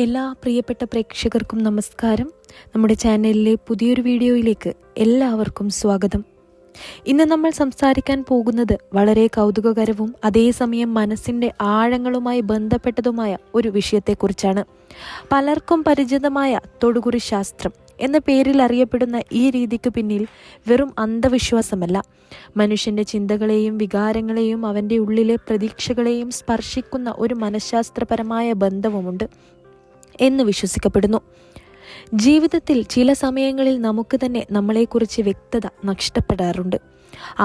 എല്ലാ പ്രിയപ്പെട്ട പ്രേക്ഷകർക്കും നമസ്കാരം. നമ്മുടെ ചാനലിലെ പുതിയൊരു വീഡിയോയിലേക്ക് എല്ലാവർക്കും സ്വാഗതം. ഇന്ന് നമ്മൾ സംസാരിക്കാൻ പോകുന്നത് വളരെ കൗതുകകരവും അതേസമയം മനസ്സിൻ്റെ ആഴങ്ങളുമായി ബന്ധപ്പെട്ടതുമായ ഒരു വിഷയത്തെക്കുറിച്ചാണ്. പലർക്കും പരിചിതമായ തൊടുകുറി ശാസ്ത്രം എന്ന പേരിൽ അറിയപ്പെടുന്ന ഈ രീതിക്ക് പിന്നിൽ വെറും അന്ധവിശ്വാസമല്ല, മനുഷ്യൻ്റെ ചിന്തകളെയും വികാരങ്ങളെയും അവൻ്റെ ഉള്ളിലെ പ്രതീക്ഷകളെയും സ്പർശിക്കുന്ന ഒരു മനഃശാസ്ത്രപരമായ ബന്ധവുമുണ്ട് എന്ന് വിശ്വസിക്കപ്പെടുന്നു. ജീവിതത്തിൽ ചില സമയങ്ങളിൽ നമുക്ക് തന്നെ നമ്മളെക്കുറിച്ച് വ്യക്തത നഷ്ടപ്പെടാറുണ്ട്.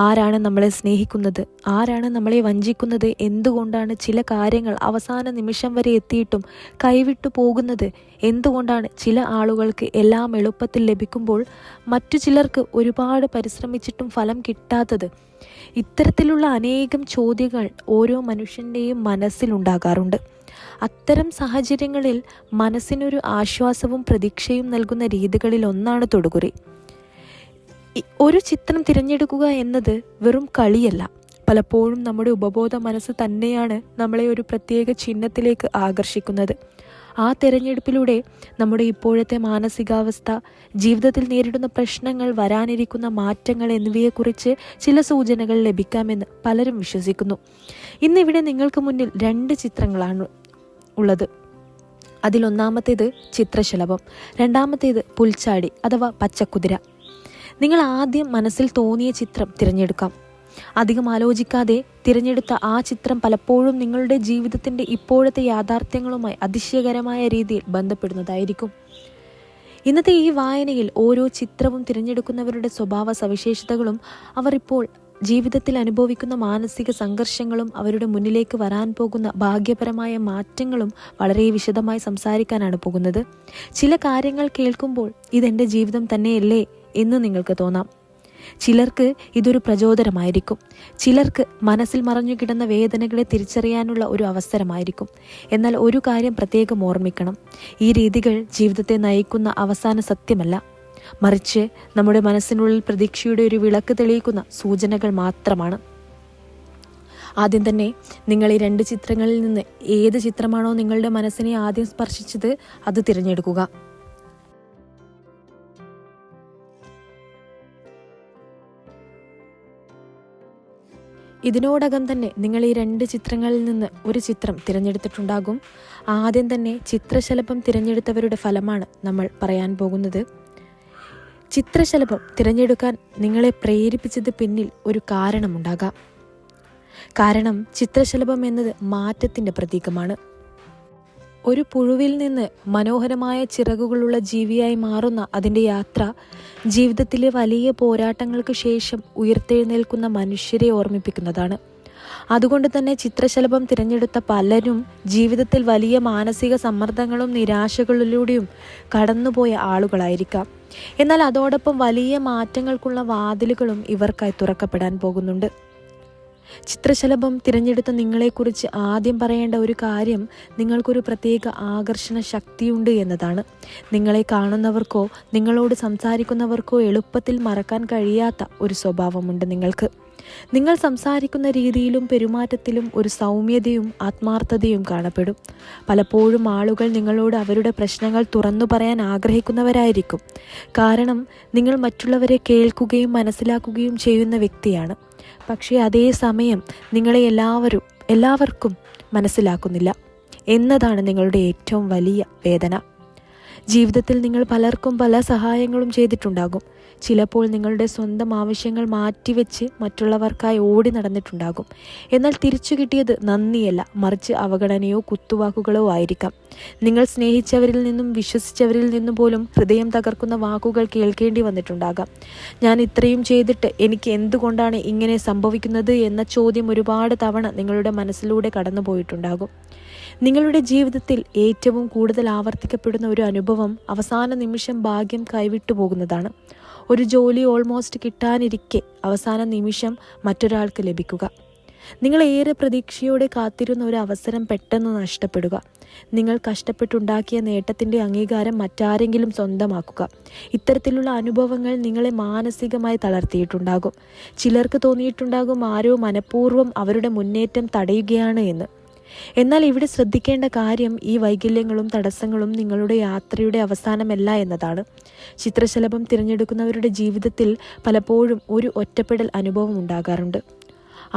ആരാണ് നമ്മളെ സ്നേഹിക്കുന്നത്, ആരാണ് നമ്മളെ വഞ്ചിക്കുന്നത്, എന്തുകൊണ്ടാണ് ചില കാര്യങ്ങൾ അവസാന നിമിഷം വരെ എത്തിയിട്ടും കൈവിട്ടു പോകുന്നത്, എന്തുകൊണ്ടാണ് ചില ആളുകൾക്ക് എല്ലാം എളുപ്പത്തിൽ ലഭിക്കുമ്പോൾ മറ്റു ചിലർക്ക് ഒരുപാട് പരിശ്രമിച്ചിട്ടും ഫലം കിട്ടാത്തത്. ഇത്തരത്തിലുള്ള അനേകം ചോദ്യങ്ങൾ ഓരോ മനുഷ്യൻ്റെയും മനസ്സിലുണ്ടാകാറുണ്ട്. അത്തരം സാഹചര്യങ്ങളിൽ മനസ്സിനൊരു ആശ്വാസവും പ്രതീക്ഷയും നൽകുന്ന രീതികളിൽ ഒന്നാണ് തൊടുകുറി. ഒരു ചിത്രം തിരഞ്ഞെടുക്കുക എന്നത് വെറും കളിയല്ല. പലപ്പോഴും നമ്മുടെ ഉപബോധ മനസ്സ് തന്നെയാണ് നമ്മളെ ഒരു പ്രത്യേക ചിഹ്നത്തിലേക്ക് ആകർഷിക്കുന്നത്. ആ തിരഞ്ഞെടുപ്പിലൂടെ നമ്മുടെ ഇപ്പോഴത്തെ മാനസികാവസ്ഥ, ജീവിതത്തിൽ നേരിടുന്ന പ്രശ്നങ്ങൾ, വരാനിരിക്കുന്ന മാറ്റങ്ങൾ എന്നിവയെക്കുറിച്ച് ചില സൂചനകൾ ലഭിക്കാമെന്ന് പലരും വിശ്വസിക്കുന്നു. ഇന്നിവിടെ നിങ്ങൾക്ക് മുന്നിൽ 2 ചിത്രങ്ങളാണ് ഉള്ളത്. അതിലൊന്നാമത്തേത് ചിത്രശലഭം, രണ്ടാമത്തേത് പുൽച്ചാടി അഥവാ പച്ചക്കുതിര. നിങ്ങൾ ആദ്യം മനസ്സിൽ തോന്നിയ ചിത്രം തിരഞ്ഞെടുക്കാം. അധികം ആലോചിക്കാതെ തിരഞ്ഞെടുത്ത ആ ചിത്രം പലപ്പോഴും നിങ്ങളുടെ ജീവിതത്തിൻ്റെ ഇപ്പോഴത്തെ യാഥാർത്ഥ്യങ്ങളുമായി അതിശയകരമായ രീതിയിൽ ബന്ധപ്പെടുന്നതായിരിക്കും. ഇന്നത്തെ ഈ വായനയിൽ ഓരോ ചിത്രവും തിരഞ്ഞെടുക്കുന്നവരുടെ സ്വഭാവ സവിശേഷതകളും അവർ ഇപ്പോൾ ജീവിതത്തിൽ അനുഭവിക്കുന്ന മാനസിക സംഘർഷങ്ങളും അവരുടെ മുന്നിലേക്ക് വരാൻ പോകുന്ന ഭാഗ്യപരമായ മാറ്റങ്ങളും വളരെ വിശദമായി സംസാരിക്കാനാണ് പോകുന്നത്. ചില കാര്യങ്ങൾ കേൾക്കുമ്പോൾ ഇതെൻ്റെ ജീവിതം തന്നെയല്ലേ എന്ന് നിങ്ങൾക്ക് തോന്നാം. ചിലർക്ക് ഇതൊരു പ്രചോദനമായിരിക്കും, ചിലർക്ക് മനസ്സിൽ മറഞ്ഞു കിടന്ന വേദനകളെ തിരിച്ചറിയാനുള്ള ഒരു അവസരമായിരിക്കും. എന്നാൽ ഒരു കാര്യം പ്രത്യേകം ഓർമ്മിക്കണം, ഈ രീതികൾ ജീവിതത്തെ നയിക്കുന്ന അവസാന സത്യമല്ല, മറിച്ച് നമ്മുടെ മനസ്സിനുള്ളിൽ പ്രതീക്ഷയുടെ ഒരു വിളക്ക് തെളിയിക്കുന്ന സൂചനകൾ മാത്രമാണ്. ആദ്യം തന്നെ നിങ്ങൾ ഈ 2 ചിത്രങ്ങളിൽ നിന്ന് ഏത് ചിത്രമാണോ നിങ്ങളുടെ മനസ്സിനെ ആദ്യം സ്പർശിച്ചത് അത് തിരഞ്ഞെടുക്കുക. ഇതിനോടകം തന്നെ നിങ്ങൾ ഈ 2 ചിത്രങ്ങളിൽ നിന്ന് ഒരു ചിത്രം തിരഞ്ഞെടുത്തിട്ടുണ്ടാകും. ആദ്യം തന്നെ ചിത്രശലഭം തിരഞ്ഞെടുത്തവരുടെ ഫലമാണ് നമ്മൾ പറയാൻ പോകുന്നത്. ചിത്രശലഭം തിരഞ്ഞെടുക്കാൻ നിങ്ങളെ പ്രേരിപ്പിച്ചത് പിന്നിൽ ഒരു കാരണമുണ്ടാകാം. കാരണം ചിത്രശലഭം എന്നത് മാറ്റത്തിൻ്റെ പ്രതീകമാണ്. ഒരു പുഴുവിൽ നിന്ന് മനോഹരമായ ചിറകുകളുള്ള ജീവിയായി മാറുന്ന അതിൻ്റെ യാത്ര ജീവിതത്തിലെ വലിയ പോരാട്ടങ്ങൾക്ക് ശേഷം ഉയർത്തെഴുന്നേൽക്കുന്ന മനുഷ്യരെ ഓർമ്മിപ്പിക്കുന്നതാണ്. അതുകൊണ്ട് തന്നെ ചിത്രശലഭം തിരഞ്ഞെടുത്ത പലരും ജീവിതത്തിൽ വലിയ മാനസിക സമ്മർദ്ദങ്ങളും നിരാശകളിലൂടെയും കടന്നുപോയ ആളുകളായിരിക്കാം. എന്നാൽ അതോടൊപ്പം വലിയ മാറ്റങ്ങൾക്കുള്ള വാതിലുകളും ഇവർക്കായി തുറക്കപ്പെടാൻ പോകുന്നുണ്ട്. ചിത്രശലഭം തിരഞ്ഞെടുത്ത നിങ്ങളെക്കുറിച്ച് ആദ്യം പറയേണ്ട ഒരു കാര്യം, നിങ്ങൾക്കൊരു പ്രത്യേക ആകർഷണ ശക്തിയുണ്ട് എന്നതാണ്. നിങ്ങളെ കാണുന്നവർക്കോ നിങ്ങളോട് സംസാരിക്കുന്നവർക്കോ എളുപ്പത്തിൽ മറക്കാൻ കഴിയാത്ത ഒരു സ്വഭാവമുണ്ട് നിങ്ങൾക്ക്. നിങ്ങൾ സംസാരിക്കുന്ന രീതിയിലും പെരുമാറ്റത്തിലും ഒരു സൗമ്യതയും ആത്മാർത്ഥതയും കാണപ്പെടും. പലപ്പോഴും ആളുകൾ നിങ്ങളോട് അവരുടെ പ്രശ്നങ്ങൾ തുറന്നു പറയാൻ ആഗ്രഹിക്കുന്നവരായിരിക്കും. കാരണം നിങ്ങൾ മറ്റുള്ളവരെ കേൾക്കുകയും മനസ്സിലാക്കുകയും ചെയ്യുന്ന വ്യക്തിയാണ്. പക്ഷേ അതേ സമയം നിങ്ങളെ എല്ലാവർക്കും മനസ്സിലാക്കുന്നില്ല എന്നതാണ് നിങ്ങളുടെ ഏറ്റവും വലിയ വേദന. ജീവിതത്തിൽ നിങ്ങൾ പലർക്കും പല സഹായങ്ങളും ചെയ്തിട്ടുണ്ടാകും. ചിലപ്പോൾ നിങ്ങളുടെ സ്വന്തം ആവശ്യങ്ങൾ മാറ്റിവെച്ച് മറ്റുള്ളവർക്കായി ഓടി നടന്നിട്ടുണ്ടാകും. എന്നാൽ തിരിച്ചു കിട്ടിയത് നന്ദിയല്ല, മറിച്ച് അവഗണനയോ കുത്തുവാക്കുകളോ ആയിരിക്കാം. നിങ്ങൾ സ്നേഹിച്ചവരിൽ നിന്നും വിശ്വസിച്ചവരിൽ നിന്നും പോലും ഹൃദയം തകർക്കുന്ന വാക്കുകൾ കേൾക്കേണ്ടി വന്നിട്ടുണ്ടാകാം. ഞാൻ ഇത്രയും ചെയ്തിട്ട് എനിക്ക് എന്തുകൊണ്ടാണ് ഇങ്ങനെ സംഭവിക്കുന്നത് എന്ന ചോദ്യം ഒരുപാട് തവണ നിങ്ങളുടെ മനസ്സിലൂടെ കടന്നു പോയിട്ടുണ്ടാകും. നിങ്ങളുടെ ജീവിതത്തിൽ ഏറ്റവും കൂടുതൽ ആവർത്തിക്കപ്പെടുന്ന ഒരു അനുഭവം അവസാന നിമിഷം ഭാഗ്യം കൈവിട്ടു പോകുന്നതാണ്. ഒരു ജോലി ഓൾമോസ്റ്റ് കിട്ടാനിരിക്കെ അവസാന നിമിഷം മറ്റൊരാൾക്ക് ലഭിക്കുക. നിങ്ങൾ ഏറെ പ്രതീക്ഷയോടെ കാത്തിരുന്ന ഒരു അവസരം പെട്ടെന്ന് നഷ്ടപ്പെടുക. നിങ്ങൾ കഷ്ടപ്പെട്ടുണ്ടാക്കിയ നേട്ടത്തിൻ്റെ അംഗീകാരം മറ്റാരെങ്കിലും സ്വന്തമാക്കുക. ഇത്തരത്തിലുള്ള അനുഭവങ്ങൾ നിങ്ങളെ മാനസികമായി തളർത്തിയിട്ടുണ്ടാകും. ചിലർക്ക് തോന്നിയിട്ടുണ്ടാകും ആരോ മനഃപൂർവ്വം അവരുടെ മുന്നേറ്റം തടയുകയാണ് എന്ന്. എന്നാൽ ഇവിടെ ശ്രദ്ധിക്കേണ്ട കാര്യം ഈ വൈകല്യങ്ങളും തടസ്സങ്ങളും നിങ്ങളുടെ യാത്രയുടെ അവസാനമല്ല എന്നതാണ്. ചിത്രശലഭം തിരഞ്ഞെടുക്കുന്നവരുടെ ജീവിതത്തിൽ പലപ്പോഴും ഒരു ഒറ്റപ്പെടൽ അനുഭവം ഉണ്ടാകാറുണ്ട്.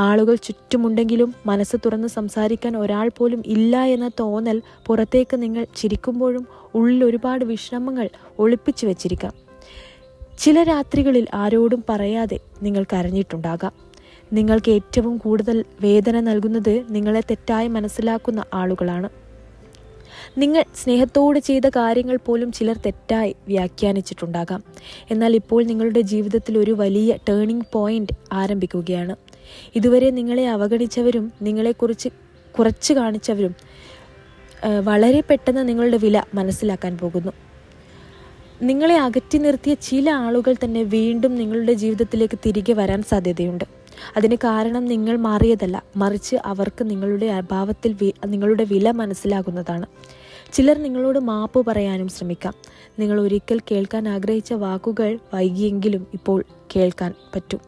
ആളുകൾ ചുറ്റുമുണ്ടെങ്കിലും മനസ്സ് തുറന്ന് സംസാരിക്കാൻ ഒരാൾ പോലും ഇല്ല എന്ന തോന്നൽ പുറത്തേക്ക് നിങ്ങൾ ചിരിക്കുമ്പോഴും ഉള്ളിൽ ഒരുപാട് വിഷമങ്ങൾ ഒളിപ്പിച്ചു വെച്ചിരിക്കാം. ചില രാത്രികളിൽ ആരോടും പറയാതെ നിങ്ങൾ കരഞ്ഞിട്ടുണ്ടാകാം. നിങ്ങൾക്ക് ഏറ്റവും കൂടുതൽ വേദന നൽകുന്നത് നിങ്ങളെ തെറ്റായി മനസ്സിലാക്കുന്ന ആളുകളാണ്. നിങ്ങൾ സ്നേഹത്തോടെ ചെയ്ത കാര്യങ്ങൾ പോലും ചിലർ തെറ്റായി വ്യാഖ്യാനിച്ചിട്ടുണ്ടാകാം. എന്നാൽ ഇപ്പോൾ നിങ്ങളുടെ ജീവിതത്തിൽ ഒരു വലിയ ടേണിംഗ് പോയിന്റ് ആരംഭിക്കുകയാണ്. ഇതുവരെ നിങ്ങളെ അവഗണിച്ചവരും നിങ്ങളെക്കുറിച്ച് കുറച്ച് കാണിച്ചവരും വളരെ പെട്ടെന്ന് നിങ്ങളുടെ വില മനസ്സിലാക്കാൻ പോകുന്നു. നിങ്ങളെ അകറ്റി നിർത്തിയ ചില ആളുകൾ തന്നെ വീണ്ടും നിങ്ങളുടെ ജീവിതത്തിലേക്ക് തിരികെ വരാൻ സാധ്യതയുണ്ട്. അതിന് കാരണം നിങ്ങൾ മാറിയതല്ല, മറിച്ച് അവർക്ക് നിങ്ങളുടെ അഭാവത്തിൽ നിങ്ങളുടെ വില മനസ്സിലാകുന്നതാണ്. ചിലർ നിങ്ങളോട് മാപ്പ് പറയാനും ശ്രമിക്കാം. നിങ്ങൾ ഒരിക്കൽ കേൾക്കാൻ ആഗ്രഹിച്ച വാക്കുകൾ വൈകിയെങ്കിലും ഇപ്പോൾ കേൾക്കാൻ പറ്റും.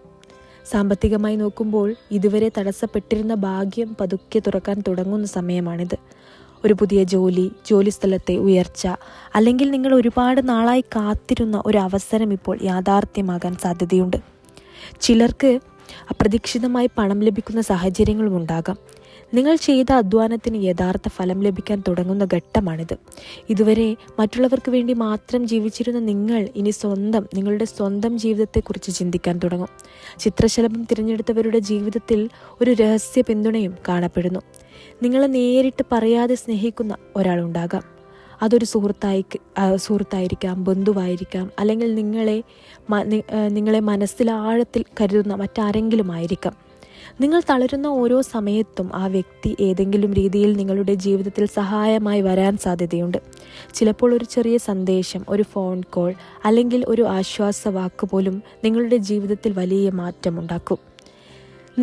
സാമ്പത്തികമായി നോക്കുമ്പോൾ ഇതുവരെ തടസ്സപ്പെട്ടിരുന്ന ഭാഗ്യം പതുക്കെ തുറക്കാൻ തുടങ്ങുന്ന സമയമാണിത്. ഒരു പുതിയ ജോലി സ്ഥലത്തെ ഉയർച്ച, അല്ലെങ്കിൽ നിങ്ങൾ ഒരുപാട് നാളായി കാത്തിരുന്ന ഒരു അവസരം ഇപ്പോൾ യാഥാർത്ഥ്യമാകാൻ സാധ്യതയുണ്ട്. ചിലർക്ക് അപ്രതീക്ഷിതമായി പണം ലഭിക്കുന്ന സാഹചര്യങ്ങളും ഉണ്ടാകാം. നിങ്ങൾ ചെയ്ത അധ്വാനത്തിന് യഥാർത്ഥ ഫലം ലഭിക്കാൻ തുടങ്ങുന്ന ഘട്ടമാണിത്. ഇതുവരെ മറ്റുള്ളവർക്ക് വേണ്ടി മാത്രം ജീവിച്ചിരുന്ന നിങ്ങൾ ഇനി നിങ്ങളുടെ സ്വന്തം ജീവിതത്തെക്കുറിച്ച് ചിന്തിക്കാൻ തുടങ്ങും. ചിത്രശലഭം തിരഞ്ഞെടുത്തവരുടെ ജീവിതത്തിൽ ഒരു രഹസ്യ പിന്തുണയും കാണപ്പെടുന്നു. നിങ്ങളെ നേരിട്ട് പറയാതെ സ്നേഹിക്കുന്ന ഒരാളുണ്ടാകാം. അതൊരു സുഹൃത്തായിരിക്കാം, ബന്ധുവായിരിക്കാം, അല്ലെങ്കിൽ നിങ്ങളെ മനസ്സിൽ ആഴത്തിൽ കരുതുന്ന മറ്റാരെങ്കിലും ആയിരിക്കാം. നിങ്ങൾ തളരുന്ന ഓരോ സമയത്തും ആ വ്യക്തി ഏതെങ്കിലും രീതിയിൽ നിങ്ങളുടെ ജീവിതത്തിൽ സഹായമായി വരാൻ സാധ്യതയുണ്ട്. ചിലപ്പോൾ ഒരു ചെറിയ സന്ദേശം, ഒരു ഫോൺ കോൾ, അല്ലെങ്കിൽ ഒരു ആശ്വാസ വാക്ക് പോലും നിങ്ങളുടെ ജീവിതത്തിൽ വലിയ മാറ്റമുണ്ടാക്കും.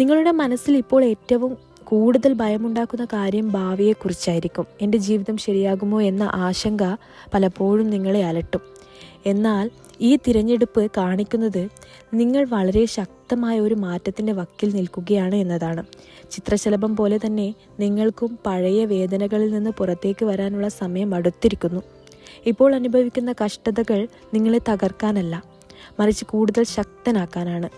നിങ്ങളുടെ മനസ്സിൽ ഇപ്പോൾ ഏറ്റവും കൂടുതൽ ഭയമുണ്ടാക്കുന്ന കാര്യം ഭാവിയെക്കുറിച്ചായിരിക്കും. എൻ്റെ ജീവിതം ശരിയാകുമോ എന്ന ആശങ്ക പലപ്പോഴും നിങ്ങളെ അലട്ടും. എന്നാൽ ഈ തിരഞ്ഞെടുപ്പ് കാണിക്കുന്നത് നിങ്ങൾ വളരെ ശക്തമായ ഒരു മാറ്റത്തിൻ്റെ വക്കിൽ നിൽക്കുകയാണ് എന്നതാണ്. ചിത്രശലഭം പോലെ തന്നെ നിങ്ങൾക്കും പഴയ വേദനകളിൽ നിന്ന് പുറത്തേക്ക് വരാനുള്ള സമയം അടുത്തിരിക്കുന്നു. ഇപ്പോൾ അനുഭവിക്കുന്ന കഷ്ടതകൾ നിങ്ങളെ തകർക്കാനല്ല, മറിച്ച് കൂടുതൽ ശക്തനാക്കാനാണ്.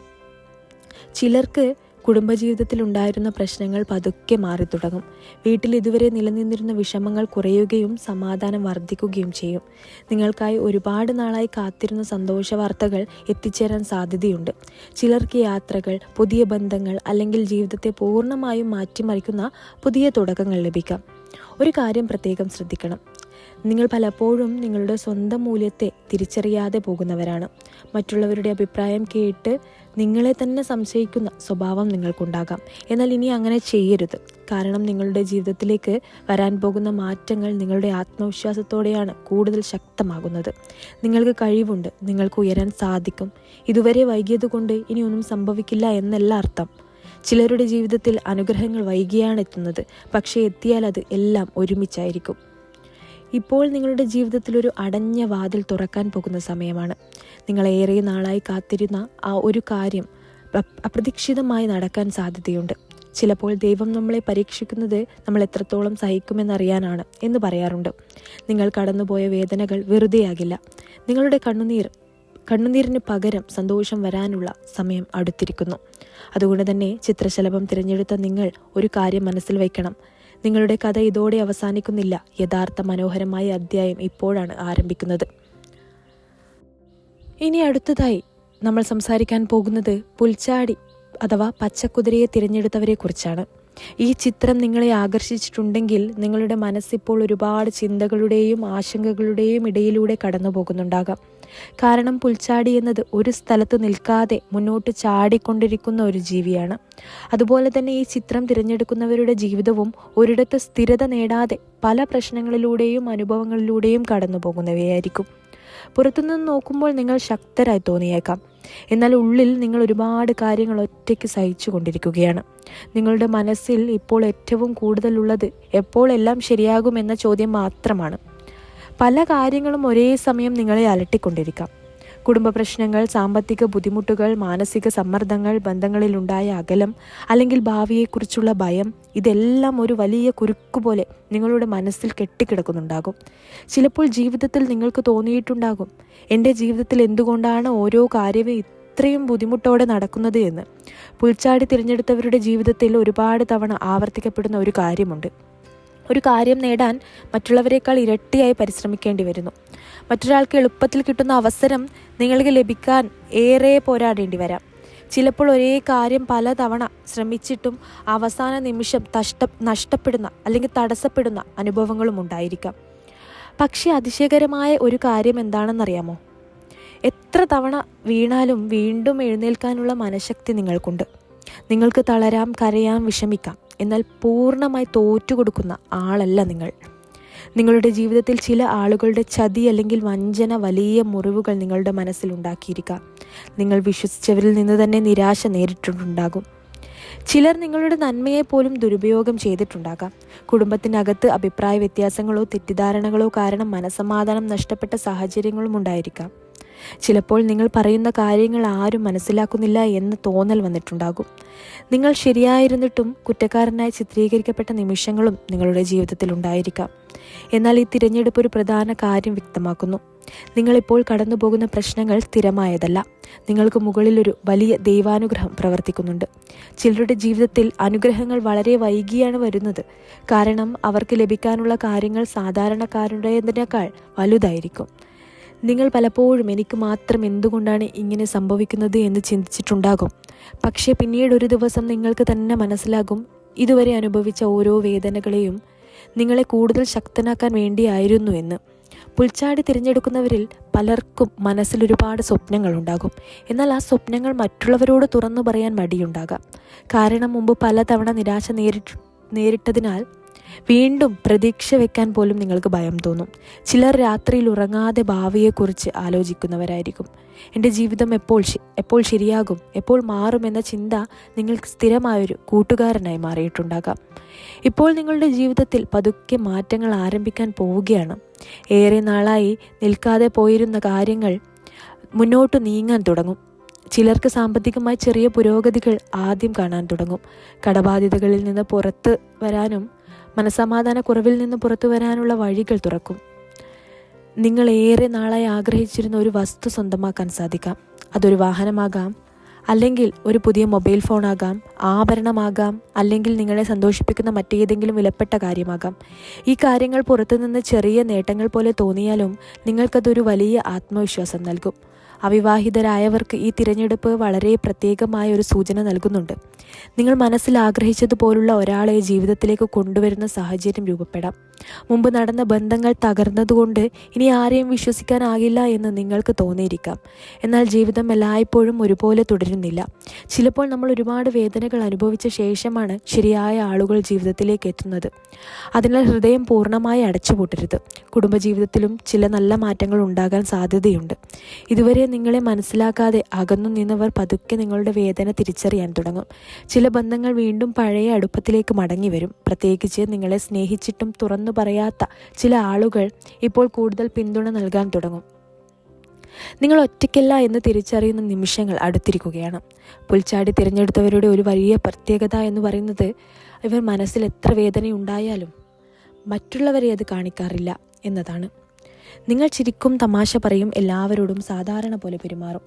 ചിലർക്ക് കുടുംബജീവിതത്തിൽ ഉണ്ടായിരുന്ന പ്രശ്നങ്ങൾ പതുക്കെ മാറി തുടങ്ങും. വീട്ടിൽ ഇതുവരെ നിലനിന്നിരുന്ന വിഷമങ്ങൾ കുറയുകയും സമാധാനം വർദ്ധിക്കുകയും ചെയ്യും. നിങ്ങൾക്കായി ഒരുപാട് നാളായി കാത്തിരുന്ന സന്തോഷ വാർത്തകൾ എത്തിച്ചേരാൻ സാധ്യതയുണ്ട്. ചിലർക്ക് യാത്രകൾ, പുതിയ ബന്ധങ്ങൾ, അല്ലെങ്കിൽ ജീവിതത്തെ പൂർണ്ണമായും മാറ്റിമറിക്കുന്ന പുതിയ തുടക്കങ്ങൾ ലഭിക്കാം. ഒരു കാര്യം പ്രത്യേകം ശ്രദ്ധിക്കണം. നിങ്ങൾ പലപ്പോഴും നിങ്ങളുടെ സ്വന്തം മൂല്യത്തെ തിരിച്ചറിയാതെ പോകുന്നവരാണ്. മറ്റുള്ളവരുടെ അഭിപ്രായം കേട്ട് നിങ്ങളെ തന്നെ സംശയിക്കുന്ന സ്വഭാവം നിങ്ങൾക്കുണ്ടാകാം. എന്നാൽ ഇനി അങ്ങനെ ചെയ്യരുത്. കാരണം നിങ്ങളുടെ ജീവിതത്തിലേക്ക് വരാൻ പോകുന്ന മാറ്റങ്ങൾ നിങ്ങളുടെ ആത്മവിശ്വാസത്തോടെയാണ് കൂടുതൽ ശക്തമാകുന്നത്. നിങ്ങൾക്ക് കഴിവുണ്ട്, നിങ്ങൾക്ക് ഉയരാൻ സാധിക്കും. ഇതുവരെ വൈകിയതുകൊണ്ട് ഇനി ഒന്നും സംഭവിക്കില്ല എന്നല്ല അർത്ഥം. ചിലരുടെ ജീവിതത്തിൽ അനുഗ്രഹങ്ങൾ വൈകിയാണ് എത്തുന്നത്, പക്ഷേ എത്തിയാൽ അത് എല്ലാം ഒരുമിച്ചായിരിക്കും. ഇപ്പോൾ നിങ്ങളുടെ ജീവിതത്തിൽ ഒരു അടഞ്ഞ വാതിൽ തുറക്കാൻ പോകുന്ന സമയമാണ്. നിങ്ങളേറെ നാളായി കാത്തിരുന്ന ആ ഒരു കാര്യം അപ്രതീക്ഷിതമായി നടക്കാൻ സാധ്യതയുണ്ട്. ചിലപ്പോൾ ദൈവം നമ്മളെ പരീക്ഷിക്കുന്നത് നമ്മൾ എത്രത്തോളം സഹിക്കുമെന്നറിയാനാണ് എന്ന് പറയാറുണ്ട്. നിങ്ങൾ കടന്നുപോയ വേദനകൾ വെറുതെയാകില്ല. നിങ്ങളുടെ കണ്ണുനീരിന് പകരം സന്തോഷം വരാനുള്ള സമയം അടുത്തിരിക്കുന്നു. അതുകൊണ്ട് തന്നെ ചിത്രശലഭം തിരഞ്ഞെടുത്ത നിങ്ങൾ ഒരു കാര്യം മനസ്സിൽ വയ്ക്കണം. നിങ്ങളുടെ കഥ ഇതോടെ അവസാനിക്കുന്നില്ല. യഥാർത്ഥ മനോഹരമായ അധ്യായം ഇപ്പോഴാണ് ആരംഭിക്കുന്നത്. ഇനി അടുത്തതായി നമ്മൾ സംസാരിക്കാൻ പോകുന്നത് പുൽച്ചാടി അഥവാ പച്ചക്കുതിരയെ തിരഞ്ഞെടുത്തവരെ കുറിച്ചാണ്. ഈ ചിത്രം നിങ്ങളെ ആകർഷിച്ചിട്ടുണ്ടെങ്കിൽ നിങ്ങളുടെ മനസ്സിപ്പോൾ ഒരുപാട് ചിന്തകളുടെയും ആശങ്കകളുടെയും ഇടയിലൂടെ കടന്നു പോകുന്നുണ്ടാകാം. കാരണം പുൽച്ചാടി എന്നത് ഒരു സ്ഥലത്ത് നിൽക്കാതെ മുന്നോട്ട് ചാടിക്കൊണ്ടിരിക്കുന്ന ഒരു ജീവിയാണ്. അതുപോലെ തന്നെ ഈ ചിത്രം തിരഞ്ഞെടുക്കുന്നവരുടെ ജീവിതവും ഒരിടത്ത് സ്ഥിരത നേടാതെ പല പ്രശ്നങ്ങളിലൂടെയും അനുഭവങ്ങളിലൂടെയും കടന്നു പോകുന്നവയായിരിക്കും. പുറത്തുനിന്ന് നോക്കുമ്പോൾ നിങ്ങൾ ശക്തരായി തോന്നിയേക്കാം. എന്നാൽ ഉള്ളിൽ നിങ്ങൾ ഒരുപാട് കാര്യങ്ങൾ ഒറ്റയ്ക്ക് സഹിച്ചു കൊണ്ടിരിക്കുകയാണ്. നിങ്ങളുടെ മനസ്സിൽ ഇപ്പോൾ ഏറ്റവും കൂടുതലുള്ളത് എപ്പോൾ എല്ലാം ശരിയാകുമെന്ന ചോദ്യം മാത്രമാണ്. പല കാര്യങ്ങളും ഒരേ സമയം നിങ്ങളെ അലട്ടിക്കൊണ്ടിരിക്കാം. കുടുംബ പ്രശ്നങ്ങൾ, സാമ്പത്തിക ബുദ്ധിമുട്ടുകൾ, മാനസിക സമ്മർദ്ദങ്ങൾ, ബന്ധങ്ങളിലുണ്ടായ അകലം അല്ലെങ്കിൽ ഭാവിയെക്കുറിച്ചുള്ള ഭയം, ഇതെല്ലാം ഒരു വലിയ കുരുക്കുപോലെ നിങ്ങളുടെ മനസ്സിൽ കെട്ടിക്കിടക്കുന്നുണ്ടാകും. ചിലപ്പോൾ ജീവിതത്തിൽ നിങ്ങൾക്ക് തോന്നിയിട്ടുണ്ടാകും, എൻ്റെ ജീവിതത്തിൽ എന്തുകൊണ്ടാണ് ഓരോ കാര്യവും ഇത്രയും ബുദ്ധിമുട്ടോടെ നടക്കുന്നത് എന്ന്. പുൽച്ചാടി തിരഞ്ഞെടുത്തവരുടെ ജീവിതത്തിൽ ഒരുപാട് തവണ ആവർത്തിക്കപ്പെടുന്ന ഒരു കാര്യമുണ്ട്. ഒരു കാര്യം നേടാൻ മറ്റുള്ളവരെക്കാൾ ഇരട്ടിയായി പരിശ്രമിക്കേണ്ടി വരുന്നു. മറ്റൊരാൾക്ക് എളുപ്പത്തിൽ കിട്ടുന്ന അവസരം നിങ്ങൾക്ക് ലഭിക്കാൻ ഏറെ പോരാടേണ്ടി വരാം. ചിലപ്പോൾ ഒരേ കാര്യം പലതവണ ശ്രമിച്ചിട്ടും അവസാന നിമിഷം നഷ്ടപ്പെടുന്ന അല്ലെങ്കിൽ തടസ്സപ്പെടുന്ന അനുഭവങ്ങളും ഉണ്ടായിരിക്കാം. പക്ഷേ അതിശയകരമായ ഒരു കാര്യം എന്താണെന്നറിയാമോ? എത്ര തവണ വീണാലും വീണ്ടും എഴുന്നേൽക്കാനുള്ള മനഃശക്തി നിങ്ങൾക്കുണ്ട്. നിങ്ങൾക്ക് തളരാം, കരയാം, വിഷമിക്കാം. എന്നാൽ പൂർണ്ണമായി തോറ്റുകൊടുക്കുന്ന ആളല്ല നിങ്ങൾ. നിങ്ങളുടെ ജീവിതത്തിൽ ചില ആളുകളുടെ ചതി അല്ലെങ്കിൽ വഞ്ചന വലിയ മുറിവുകൾ നിങ്ങളുടെ മനസ്സിൽ ഉണ്ടാക്കിയിരിക്കാം. നിങ്ങൾ വിശ്വസിച്ചവരിൽ നിന്ന് തന്നെ നിരാശ നേരിട്ടിട്ടുണ്ടാകും. ചിലർ നിങ്ങളുടെ നന്മയെ പോലും ദുരുപയോഗം ചെയ്തിട്ടുണ്ടാകാം. കുടുംബത്തിനകത്ത് അഭിപ്രായ വ്യത്യാസങ്ങളോ തെറ്റിദ്ധാരണകളോ കാരണം മനസ്സമാധാനം നഷ്ടപ്പെട്ട സാഹചര്യങ്ങളും ഉണ്ടായിരിക്കാം. ചിലപ്പോൾ നിങ്ങൾ പറയുന്ന കാര്യങ്ങൾ ആരും മനസ്സിലാക്കുന്നില്ല എന്ന് തോന്നൽ വന്നിട്ടുണ്ടാകും. നിങ്ങൾ ശരിയായിരുന്നിട്ടും കുറ്റക്കാരനായി ചിത്രീകരിക്കപ്പെട്ട നിമിഷങ്ങളും നിങ്ങളുടെ ജീവിതത്തിൽ ഉണ്ടായിരിക്കാം. എന്നാൽ ഈ തിരഞ്ഞെടുപ്പ് ഒരു പ്രധാന കാര്യം വ്യക്തമാക്കുന്നു. നിങ്ങളിപ്പോൾ കടന്നു പോകുന്ന പ്രശ്നങ്ങൾ സ്ഥിരമായതല്ല. നിങ്ങൾക്ക് മുകളിൽ ഒരു വലിയ ദൈവാനുഗ്രഹം പ്രവർത്തിക്കുന്നുണ്ട്. ചിലരുടെ ജീവിതത്തിൽ അനുഗ്രഹങ്ങൾ വളരെ വൈകിയാണ് വരുന്നത്. കാരണം അവർക്ക് ലഭിക്കാനുള്ള കാര്യങ്ങൾ സാധാരണക്കാരുടേതിനേക്കാൾ വലുതായിരിക്കും. നിങ്ങൾ പലപ്പോഴും എനിക്ക് മാത്രം എന്തുകൊണ്ടാണ് ഇങ്ങനെ സംഭവിക്കുന്നത് എന്ന് ചിന്തിച്ചിട്ടുണ്ടാകും. പക്ഷേ പിന്നീട് ഒരു ദിവസം നിങ്ങൾക്ക് തന്നെ മനസ്സിലാകും, ഇതുവരെ അനുഭവിച്ച ഓരോ വേദനകളെയും നിങ്ങളെ കൂടുതൽ ശക്തനാക്കാൻ വേണ്ടിയായിരുന്നു എന്ന്. പുൽച്ചാടി തിരഞ്ഞെടുക്കുന്നവരിൽ പലർക്കും മനസ്സിൽ ഒരുപാട് സ്വപ്നങ്ങളുണ്ടാകും. എന്നാൽ ആ സ്വപ്നങ്ങൾ മറ്റുള്ളവരോട് തുറന്നു പറയാൻ മടിയുണ്ടാകാം. കാരണം മുമ്പ് പലതവണ നിരാശ നേരിട്ടതിനാൽ വീണ്ടും പ്രതീക്ഷ വെക്കാൻ പോലും നിങ്ങൾക്ക് ഭയം തോന്നും. ചിലർ രാത്രിയിൽ ഉറങ്ങാതെ ഭാവിയെക്കുറിച്ച് ആലോചിക്കുന്നവരായിരിക്കും. എൻ്റെ ജീവിതം എപ്പോൾ ശരിയാകും, എപ്പോൾ മാറുമെന്ന ചിന്ത നിങ്ങൾക്ക് സ്ഥിരമായൊരു കൂട്ടുകാരനായി മാറിയിട്ടുണ്ടാകാം. ഇപ്പോൾ നിങ്ങളുടെ ജീവിതത്തിൽ പതുക്കെ മാറ്റങ്ങൾ ആരംഭിക്കാൻ പോവുകയാണ്. ഏറെ നാളായി നിൽക്കാതെ പോയിരുന്ന കാര്യങ്ങൾ മുന്നോട്ട് നീങ്ങാൻ തുടങ്ങും. ചിലർക്ക് സാമ്പത്തികമായി ചെറിയ പുരോഗതികൾ ആദ്യം കാണാൻ തുടങ്ങും. കടബാധ്യതകളിൽ നിന്ന് പുറത്ത് വരാനും മനസ്സമാധാനക്കുറവിൽ നിന്ന് പുറത്തു വരാനുള്ള വഴികൾ തുറക്കും. നിങ്ങൾ ഏറെ നാളായി ആഗ്രഹിച്ചിരുന്ന ഒരു വസ്തു സ്വന്തമാക്കാൻ സാധിക്കാം. അതൊരു വാഹനമാകാം, അല്ലെങ്കിൽ ഒരു പുതിയ മൊബൈൽ ഫോണാകാം, ആഭരണമാകാം, അല്ലെങ്കിൽ നിങ്ങളെ സന്തോഷിപ്പിക്കുന്ന മറ്റേതെങ്കിലും വിലപ്പെട്ട കാര്യമാകാം. ഈ കാര്യങ്ങൾ പുറത്തുനിന്ന് ചെറിയ നേട്ടങ്ങൾ പോലെ തോന്നിയാലും നിങ്ങൾക്കതൊരു വലിയ ആത്മവിശ്വാസം നൽകും. അവിവാഹിതരായവർക്ക് ഈ തിരഞ്ഞെടുപ്പ് വളരെ പ്രത്യേകമായ ഒരു സൂചന നൽകുന്നുണ്ട്. നിങ്ങൾ മനസ്സിൽ ആഗ്രഹിച്ചതുപോലുള്ള ഒരാളെ ജീവിതത്തിലേക്ക് കൊണ്ടുവരുന്ന സാഹചര്യം രൂപപ്പെടാം. മുമ്പ് നടന്ന ബന്ധങ്ങൾ തകർന്നതുകൊണ്ട് ഇനി ആരെയും വിശ്വസിക്കാനാകില്ല എന്ന് നിങ്ങൾക്ക് തോന്നിയിരിക്കാം. എന്നാൽ ജീവിതം എല്ലായ്പ്പോഴും ഒരുപോലെ തുടരുന്നില്ല. ചിലപ്പോൾ നമ്മൾ ഒരുപാട് വേദനകൾ അനുഭവിച്ച ശേഷമാണ് ശരിയായ ആളുകൾ ജീവിതത്തിലേക്ക് എത്തുന്നത്. അതിനാൽ ഹൃദയം പൂർണ്ണമായി അടച്ചുപൂട്ടരുത്. കുടുംബജീവിതത്തിലും ചില നല്ല മാറ്റങ്ങൾ ഉണ്ടാകാൻ സാധ്യതയുണ്ട്. ഇതുവരെ നിങ്ങളെ മനസ്സിലാക്കാതെ അകന്നു നിന്നവർ പതുക്കെ നിങ്ങളുടെ വേദന തിരിച്ചറിയാൻ തുടങ്ങും. ചില ബന്ധങ്ങൾ വീണ്ടും പഴയ അടുപ്പത്തിലേക്ക് മടങ്ങി വരും. പ്രത്യേകിച്ച് നിങ്ങളെ സ്നേഹിച്ചിട്ടും തുറന്നു പറയാത്ത ചില ആളുകൾ ഇപ്പോൾ കൂടുതൽ പിന്തുണ നൽകാൻ തുടങ്ങും. നിങ്ങൾ ഒറ്റയ്ക്കല്ല എന്ന് തിരിച്ചറിയുന്ന നിമിഷങ്ങൾ അടുത്തിരിക്കുകയാണ്. പുൽച്ചാടി തിരഞ്ഞെടുത്തവരുടെ ഒരു വലിയ പ്രത്യേകത എന്ന് പറയുന്നത് ഇവർ മനസ്സിൽ എത്ര വേദനയുണ്ടായാലും മറ്റുള്ളവരെ അത് കാണിക്കാറില്ല എന്നതാണ്. നിങ്ങൾ ചിരിക്കും, തമാശ പറയും, എല്ലാവരോടും സാധാരണ പോലെ പെരുമാറും.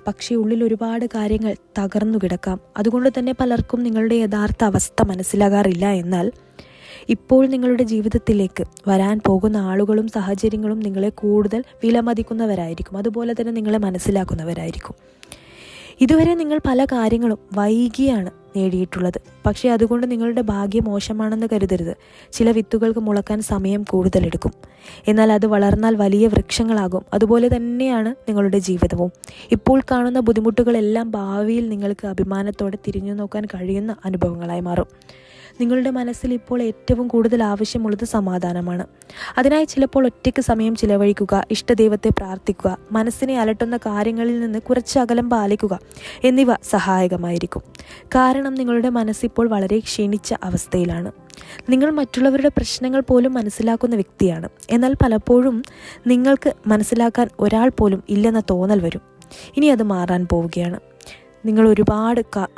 പക്ഷേ ഉള്ളിൽ ഒരുപാട് കാര്യങ്ങൾ തകർന്നു കിടക്കാം. അതുകൊണ്ട് തന്നെ പലർക്കും നിങ്ങളുടെ യഥാർത്ഥ അവസ്ഥ മനസ്സിലാകാറില്ല. എന്നാൽ ഇപ്പോൾ നിങ്ങളുടെ ജീവിതത്തിലേക്ക് വരാൻ പോകുന്ന ആളുകളും സാഹചര്യങ്ങളും നിങ്ങളെ കൂടുതൽ വിലമതിക്കുന്നവരായിരിക്കും. അതുപോലെ തന്നെ നിങ്ങളെ മനസ്സിലാക്കുന്നവരായിരിക്കും. ഇതുവരെ നിങ്ങൾ പല കാര്യങ്ങളും വൈകിയാണ് നേടിയിട്ടുള്ളത്. പക്ഷേ അതുകൊണ്ട് നിങ്ങളുടെ ഭാഗ്യം മോശമാണെന്ന് കരുതരുത്. ചില വിത്തുകൾക്ക് മുളക്കാൻ സമയം കൂടുതലെടുക്കും. എന്നാൽ അത് വളർന്നാൽ വലിയ വൃക്ഷങ്ങളാകും. അതുപോലെ തന്നെയാണ് നിങ്ങളുടെ ജീവിതവും. ഇപ്പോൾ കാണുന്ന ബുദ്ധിമുട്ടുകളെല്ലാം ഭാവിയിൽ നിങ്ങൾക്ക് അഭിമാനത്തോടെ തിരിഞ്ഞു നോക്കാൻ കഴിയുന്ന അനുഭവങ്ങളായി മാറും. നിങ്ങളുടെ മനസ്സിൽ ഇപ്പോൾ ഏറ്റവും കൂടുതൽ ആവശ്യമുള്ളത് സമാധാനമാണ്. അതിനായി ചിലപ്പോൾ ഒറ്റയ്ക്ക് സമയം ചിലവഴിക്കുക, ഇഷ്ടദൈവത്തെ പ്രാർത്ഥിക്കുക, മനസ്സിനെ അലട്ടുന്ന കാര്യങ്ങളിൽ നിന്ന് കുറച്ച് അകലം പാലിക്കുക എന്നിവ സഹായകമായിരിക്കും. കാരണം നിങ്ങളുടെ മനസ്സിപ്പോൾ വളരെ ക്ഷീണിച്ച അവസ്ഥയിലാണ്. നിങ്ങൾ മറ്റുള്ളവരുടെ പ്രശ്നങ്ങൾ പോലും മനസ്സിലാക്കുന്ന വ്യക്തിയാണ്. എന്നാൽ പലപ്പോഴും നിങ്ങൾക്ക് മനസ്സിലാക്കാൻ ഒരാൾ പോലും ഇല്ലെന്ന തോന്നൽ വരും. ഇനി അത് മാറാൻ പോവുകയാണ്. നിങ്ങൾ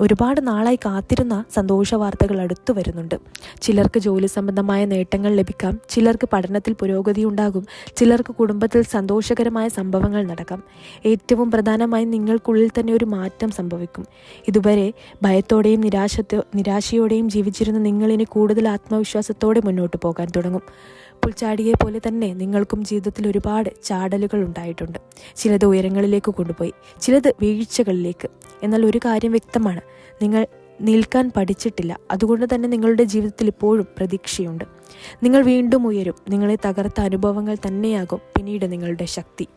ഒരുപാട് നാളായി കാത്തിരുന്ന സന്തോഷ വാർത്തകൾ അടുത്തു വരുന്നുണ്ട്. ചിലർക്ക് ജോലി സംബന്ധമായ നേട്ടങ്ങൾ ലഭിക്കാം, ചിലർക്ക് പഠനത്തിൽ പുരോഗതി ഉണ്ടാകും, ചിലർക്ക് കുടുംബത്തിൽ സന്തോഷകരമായ സംഭവങ്ങൾ നടക്കാം. ഏറ്റവും പ്രധാനമായി നിങ്ങൾക്കുള്ളിൽ തന്നെ ഒരു മാറ്റം സംഭവിക്കും. ഇതുവരെ ഭയത്തോടെയും നിരാശയോടെയും ജീവിച്ചിരുന്ന നിങ്ങളിനി കൂടുതൽ ആത്മവിശ്വാസത്തോടെ മുന്നോട്ട് പോകാൻ തുടങ്ങും. പുൽച്ചാടിയെ പോലെ തന്നെ നിങ്ങൾക്കും ജീവിതത്തിൽ ഒരുപാട് ചാടലുകൾ ഉണ്ടായിട്ടുണ്ട്. ചിലത് ഉയരങ്ങളിലേക്ക് കൊണ്ടുപോയി, ചിലത് വീഴ്ചകളിലേക്ക്. എന്നാൽ ഒരു കാര്യം വ്യക്തമാണ്, നിങ്ങൾ നിൽക്കാൻ പഠിച്ചിട്ടില്ല. അതുകൊണ്ട് തന്നെ നിങ്ങളുടെ ജീവിതത്തിൽ ഇപ്പോഴും പ്രതീക്ഷയുണ്ട്. നിങ്ങൾ വീണ്ടും ഉയരും. നിങ്ങളെ തകർത്ത അനുഭവങ്ങൾ തന്നെയാകും പിന്നീട് നിങ്ങളുടെ ശക്തി.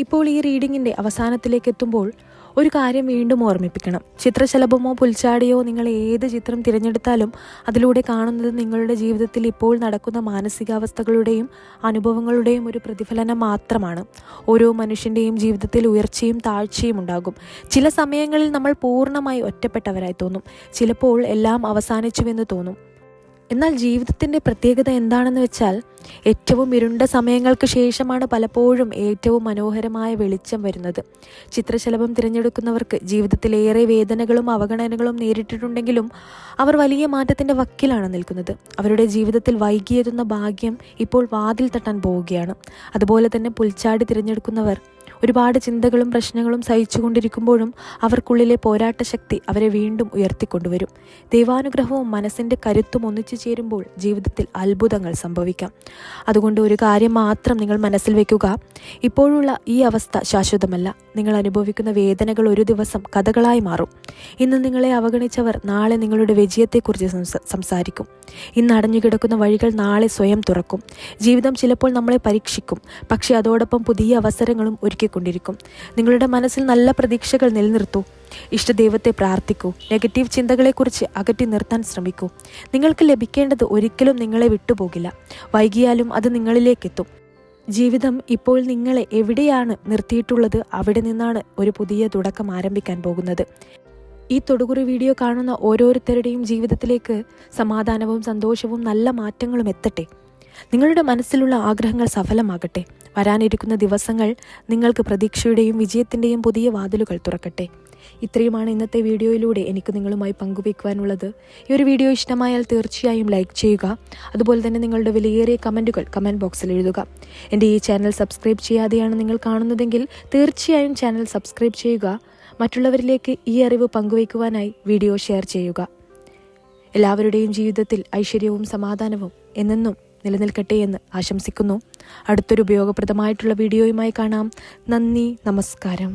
ഇപ്പോൾ ഈ റീഡിങ്ങിൻ്റെ അവസാനത്തിലേക്ക് എത്തുമ്പോൾ ഒരു കാര്യം വീണ്ടും ഓർമ്മിപ്പിക്കണം. ചിത്രശലഭമോ പുൽച്ചാടിയോ നിങ്ങൾ ഏത് ചിത്രം തിരഞ്ഞെടുത്താലും അതിലൂടെ കാണുന്നത് നിങ്ങളുടെ ജീവിതത്തിൽ ഇപ്പോൾ നടക്കുന്ന മാനസികാവസ്ഥകളുടെയും അനുഭവങ്ങളുടെയും ഒരു പ്രതിഫലനം മാത്രമാണ്. ഓരോ മനുഷ്യൻ്റെയും ജീവിതത്തിൽ ഉയർച്ചയും താഴ്ചയും ഉണ്ടാകും. ചില സമയങ്ങളിൽ നമ്മൾ പൂർണ്ണമായി ഒറ്റപ്പെട്ടവരായി തോന്നും. ചിലപ്പോൾ എല്ലാം അവസാനിച്ചുവെന്ന് തോന്നും. എന്നാൽ ജീവിതത്തിൻ്റെ പ്രത്യേകത എന്താണെന്ന് വെച്ചാൽ, ഏറ്റവും ഇരുണ്ട സമയങ്ങൾക്ക് ശേഷമാണ് പലപ്പോഴും ഏറ്റവും മനോഹരമായ വെളിച്ചം വരുന്നത്. ചിത്രശലഭം തിരഞ്ഞെടുക്കുന്നവർക്ക് ജീവിതത്തിലേറെ വേദനകളും അവഗണനകളും നേരിട്ടിട്ടുണ്ടെങ്കിലും അവർ വലിയ മാറ്റത്തിൻ്റെ വക്കിലാണ് നിൽക്കുന്നത്. അവരുടെ ജീവിതത്തിൽ വൈകിയെത്തുന്ന ഭാഗ്യം ഇപ്പോൾ വാതിൽ തട്ടാൻ പോവുകയാണ്. അതുപോലെ തന്നെ പുൽച്ചാടി തിരഞ്ഞെടുക്കുന്നവർ ഒരുപാട് ചിന്തകളും പ്രശ്നങ്ങളും സഹിച്ചുകൊണ്ടിരിക്കുമ്പോഴും അവർക്കുള്ളിലെ പോരാട്ട ശക്തി അവരെ വീണ്ടും ഉയർത്തിക്കൊണ്ടുവരും. ദൈവാനുഗ്രഹവും മനസ്സിൻ്റെ കരുത്തും ഒന്നിച്ചു ചേരുമ്പോൾ ജീവിതത്തിൽ അത്ഭുതങ്ങൾ സംഭവിക്കാം. അതുകൊണ്ട് ഒരു കാര്യം മാത്രം നിങ്ങൾ മനസ്സിൽ വെക്കുക, ഇപ്പോഴുള്ള ഈ അവസ്ഥ ശാശ്വതമല്ല. നിങ്ങൾ അനുഭവിക്കുന്ന വേദനകൾ ഒരു ദിവസം കഥകളായി മാറും. ഇന്ന് നിങ്ങളെ അവഗണിച്ചവർ നാളെ നിങ്ങളുടെ വിജയത്തെക്കുറിച്ച് സംസാരിക്കും. ഇന്ന് അടഞ്ഞുകിടക്കുന്ന വഴികൾ നാളെ സ്വയം തുറക്കും. ജീവിതം ചിലപ്പോൾ നമ്മളെ പരീക്ഷിക്കും, പക്ഷേ അതോടൊപ്പം പുതിയ അവസരങ്ങളും ഒരുക്കിക്കൊണ്ടിരിക്കും. നിങ്ങളുടെ മനസ്സിൽ നല്ല പ്രതീക്ഷകൾ നിലനിർത്തൂ. ഇഷ്ടദൈവത്തെ പ്രാർത്ഥിക്കൂ. നെഗറ്റീവ് ചിന്തകളെക്കുറിച്ച് അകറ്റി നിർത്താൻ ശ്രമിക്കൂ. നിങ്ങൾക്ക് ലഭിക്കേണ്ടത് ഒരിക്കലും നിങ്ങളെ വിട്ടുപോകില്ല. വൈകിയാലും അത് നിങ്ങളിലേക്കെത്തും. ജീവിതം ഇപ്പോൾ നിങ്ങളെ എവിടെയാണ് നിർത്തിയിട്ടുള്ളത് അവിടെ നിന്നാണ് ഒരു പുതിയ തുടക്കം ആരംഭിക്കാൻ പോകുന്നത്. ഈ തൊടുകുറി വീഡിയോ കാണുന്ന ഓരോരുത്തരുടെയും ജീവിതത്തിലേക്ക് സമാധാനവും സന്തോഷവും നല്ല മാറ്റങ്ങളും എത്തട്ടെ. നിങ്ങളുടെ മനസ്സിലുള്ള ആഗ്രഹങ്ങൾ സഫലമാകട്ടെ. വരാനിരിക്കുന്ന ദിവസങ്ങൾ നിങ്ങൾക്ക് പ്രതീക്ഷയുടെയും വിജയത്തിൻ്റെയും പുതിയ വാതിലുകൾ തുറക്കട്ടെ. ഇത്രയുമാണ് ഇന്നത്തെ വീഡിയോയിലൂടെ എനിക്ക് നിങ്ങളുമായി പങ്കുവയ്ക്കുവാനുള്ളത്. ഈ ഒരു വീഡിയോ ഇഷ്ടമായാൽ തീർച്ചയായും ലൈക്ക് ചെയ്യുക. അതുപോലെ തന്നെ നിങ്ങളുടെ വിലയേറിയ കമൻറ്റുകൾ കമൻറ്റ് ബോക്സിൽ എഴുതുക. എൻ്റെ ഈ ചാനൽ സബ്സ്ക്രൈബ് ചെയ്യാതെയാണ് നിങ്ങൾ കാണുന്നതെങ്കിൽ തീർച്ചയായും ചാനൽ സബ്സ്ക്രൈബ് ചെയ്യുക. മറ്റുള്ളവരിലേക്ക് ഈ അറിവ് പങ്കുവയ്ക്കുവാനായി വീഡിയോ ഷെയർ ചെയ്യുക. എല്ലാവരുടെയും ജീവിതത്തിൽ ഐശ്വര്യവും സമാധാനവും എന്നെന്നും നിലനിൽക്കട്ടെ എന്ന് ആശംസിക്കുന്നു. അടുത്തൊരു ഉപയോഗപ്രദമായിട്ടുള്ള വീഡിയോയുമായി കാണാം. നന്ദി, നമസ്കാരം.